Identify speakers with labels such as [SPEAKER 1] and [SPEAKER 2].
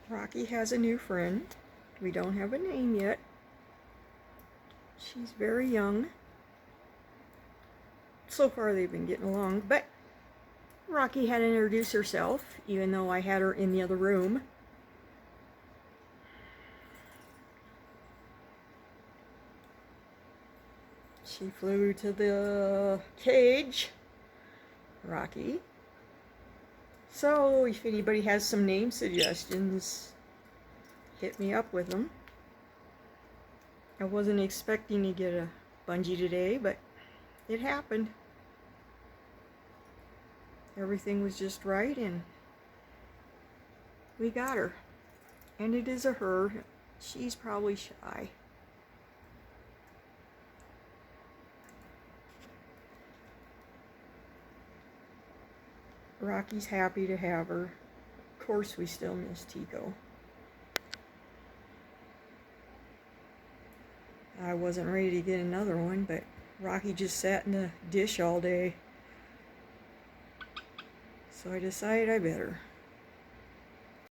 [SPEAKER 1] Rocky has a new friend. We don't have a name yet. She's very young. So far they've been getting along, but Rocky had to introduce herself, even though I had her in the other room. She flew to the cage, Rocky. So if anybody has some name suggestions, hit me up with them. I wasn't expecting to get a Budgie today, but it happened. Everything was just right, and we got her. And it is a her. She's probably shy. Rocky's happy to have her. Of course, we still miss Tico. I wasn't ready to get another one, but Rocky just sat in the dish all day. So I decided I better.